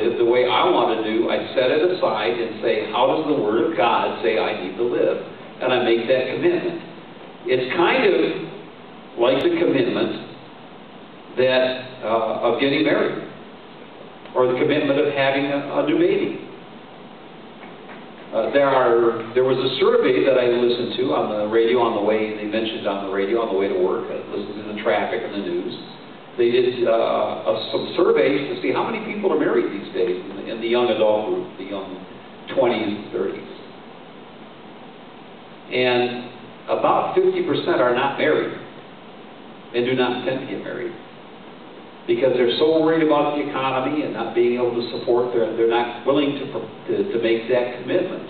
live the way I want to do, I set it aside and say, how does the Word of God say I need to live? And I make that commitment. It's kind of like the commitment that of getting married, or the commitment of having a new baby. There was a survey that I listened to on the radio on the way, they mentioned on the radio on the way to work. I listened to the traffic and the news. They did some surveys to see how many people are married these days in the young adult group, the young 20s and 30s. And about 50% are not married and do not intend to get married, because they're so worried about the economy and not being able to support they're not willing to make that commitment.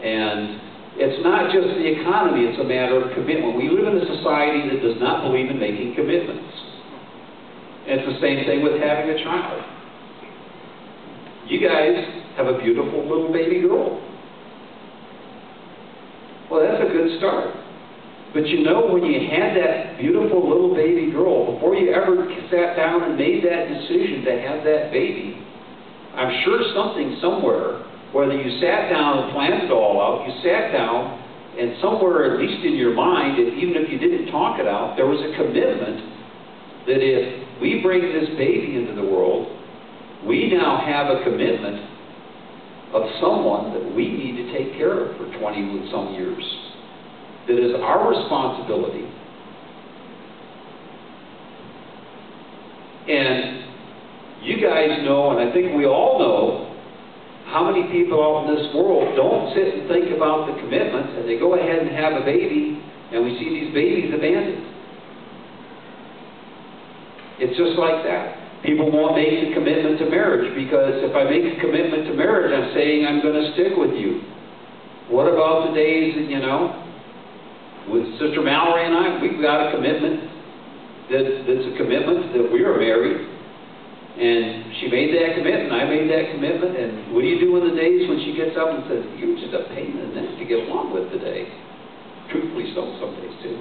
And it's not just the economy, it's a matter of commitment. We live in a society that does not believe in making commitments. And it's the same thing with having a child. You guys have a beautiful little baby girl. Well, that's a good start. But you know, when you had that beautiful little baby girl, before you ever sat down and made that decision to have that baby, I'm sure something somewhere, whether you sat down and planned it all out, you sat down and somewhere, at least in your mind, and even if you didn't talk it out, there was a commitment that if we bring this baby into the world, we now have a commitment of someone that we need to take care of for 20 some years. That is our responsibility. And you guys know, and I think we all know, how many people out in this world don't sit and think about the commitment, and they go ahead and have a baby, and we see these babies abandoned. It's just like that. People won't make the commitment to marriage, because if I make a commitment to marriage, I'm saying I'm going to stick with you. What about the days that, you know, with Sister Mallory and I, we've got a commitment that's a commitment that we are married. And she made that commitment, I made that commitment, and what do you do in the days when she gets up and says, you're just a pain in the neck to get along with today? Truthfully so, some days too.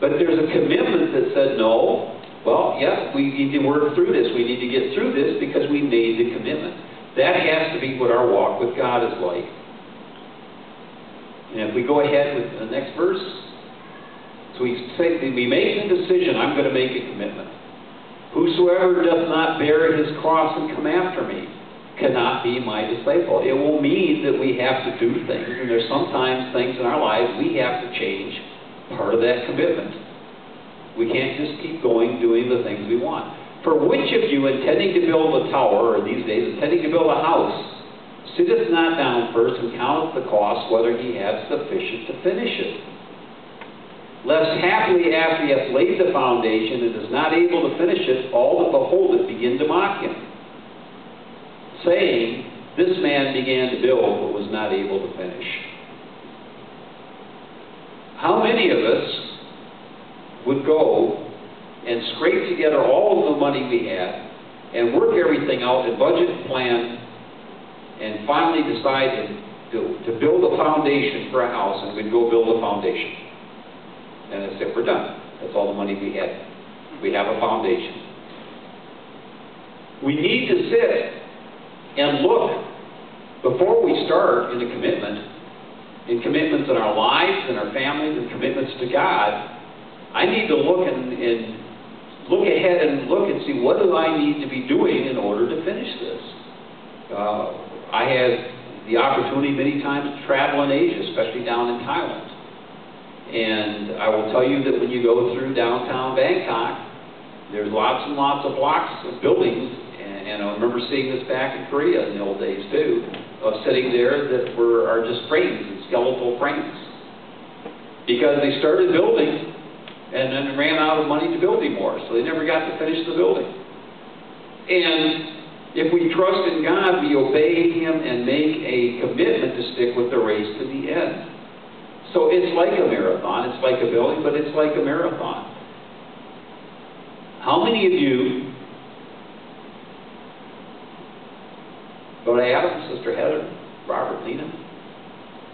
But there's a commitment that said, no, well, yeah, we need to work through this. We need to get through this because we made the commitment. That has to be what our walk with God is like. And if we go ahead with the next verse, so we say, we make the decision, I'm going to make a commitment. Whosoever doth not bear his cross and come after me cannot be my disciple. It will mean that we have to do things, and there's sometimes things in our lives we have to change part of that commitment. We can't just keep going doing the things we want. For which of you, intending to build a tower, or these days, intending to build a house, sitteth not down first and counteth the cost, whether he have sufficient to finish it? Lest haply after he hath laid the foundation and is not able to finish it, all that behold it begin to mock him, saying, this man began to build but was not able to finish. How many of us would go and scrape together all of the money we had and work everything out and budget and plan and finally decide to build a foundation for a house, and we'd go build a foundation? And that's it, we're done. That's all the money we had. We have a foundation. We need to sit and look before we start in a commitment, in commitments in our lives, in our families, and commitments to God. I need to look and look ahead and look and see, what do I need to be doing in order to finish this? I had the opportunity many times to travel in Asia, especially down in Thailand. And I will tell you that when you go through downtown Bangkok, there's lots and lots of blocks of buildings, and I remember seeing this back in Korea in the old days too, of sitting there that are just frames and skeletal frames. Because they started building and then ran out of money to build anymore, so they never got to finish the building. And if we trust in God, we obey Him and make a commitment to stick with the race to the end. So it's like a marathon. It's like a building, but it's like a marathon. How many of you, Brother Adam, Sister Heather, Robert, Lena,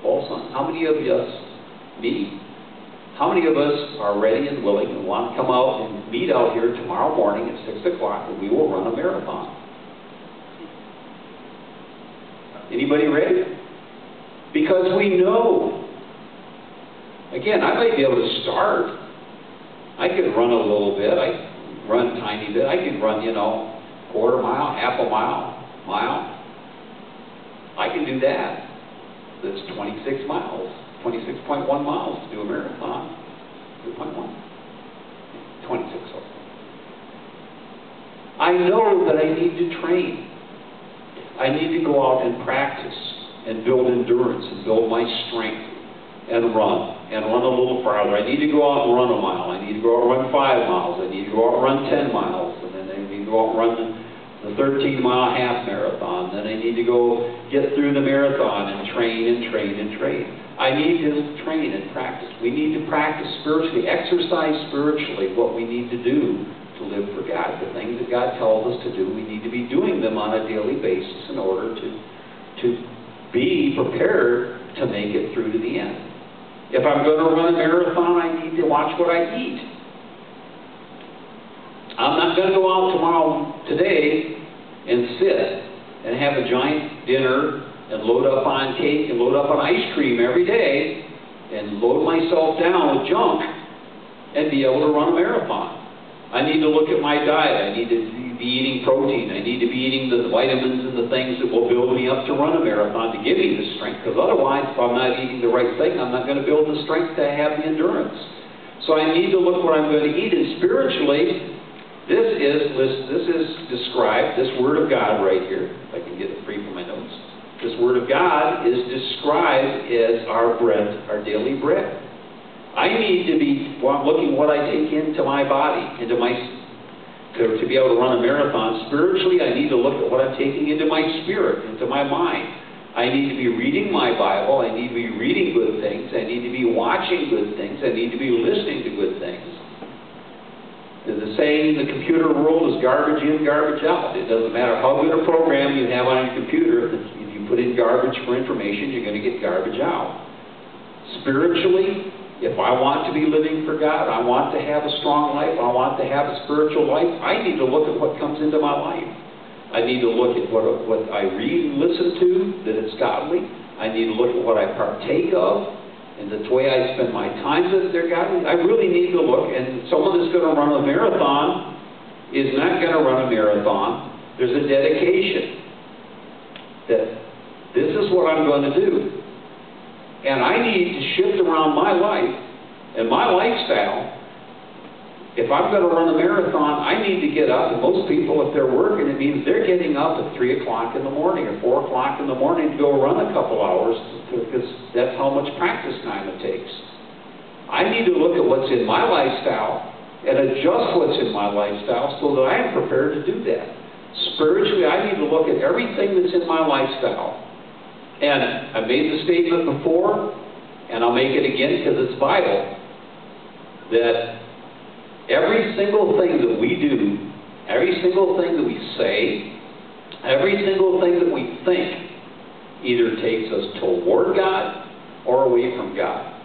Paulson, how many of us, me, how many of us are ready and willing and want to come out and meet out here tomorrow morning at 6 o'clock, and we will run a marathon? Anybody ready? Because we know. Again, I might be able to start. I could run a little bit. I run a tiny bit. I could run, quarter mile, half a mile. I can do that. That's 26 miles, 26.1 miles to do a marathon. 2.1. 26. I know that I need to train. I need to go out and practice and build endurance and build my strength and run a little farther. I need to go out and run a mile. I need to go out and run 5 miles. I need to go out and run 10 miles. And then I need to go out and run the 13-mile half marathon. Then I need to go get through the marathon and train and train and train. I need to train and practice. We need to practice spiritually, exercise spiritually what we need to do to live for God. The things that God tells us to do, we need to be doing them on a daily basis in order to be prepared to make it through to the end. If I'm going to run a marathon, I need to watch what I eat. I'm not going to go out today and sit and have a giant dinner and load up on cake and load up on ice cream every day and load myself down with junk and be able to run a marathon. I need to look at my diet. I need to be eating protein. I need to be eating the vitamins and the things that will build me up to run a marathon to give me the strength. Because otherwise, if I'm not eating the right thing, I'm not going to build the strength to have the endurance. So I need to look what I'm going to eat. And spiritually, this is described, this Word of God right here, if I can get it free from my notes. This Word of God is described as our bread, our daily bread. I need to be looking what I take into my body, to be able to run a marathon. Spiritually, I need to look at what I'm taking into my spirit, into my mind. I need to be reading my Bible. I need to be reading good things. I need to be watching good things. I need to be listening to good things. The saying in the computer world is garbage in, garbage out. It doesn't matter how good a program you have on your computer. If you put in garbage for information, you're going to get garbage out. Spiritually, if I want to be living for God, I want to have a strong life, I want to have a spiritual life, I need to look at what comes into my life. I need to look at what I read and listen to, that it's godly. I need to look at what I partake of, and the way I spend my time that they're godly. I really need to look, and someone that's going to run a marathon is not going to run a marathon. There's a dedication that this is what I'm going to do. And I need to shift around my life and my lifestyle. If I'm going to run a marathon, I need to get up. And most people, if they're working, it means they're getting up at 3 o'clock in the morning or 4 o'clock in the morning to go run a couple hours because that's how much practice time it takes. I need to look at what's in my lifestyle and adjust what's in my lifestyle so that I am prepared to do that. Spiritually, I need to look at everything that's in my lifestyle. And I made the statement before, and I'll make it again because it's vital, that every single thing that we do, every single thing that we say, every single thing that we think either takes us toward God or away from God.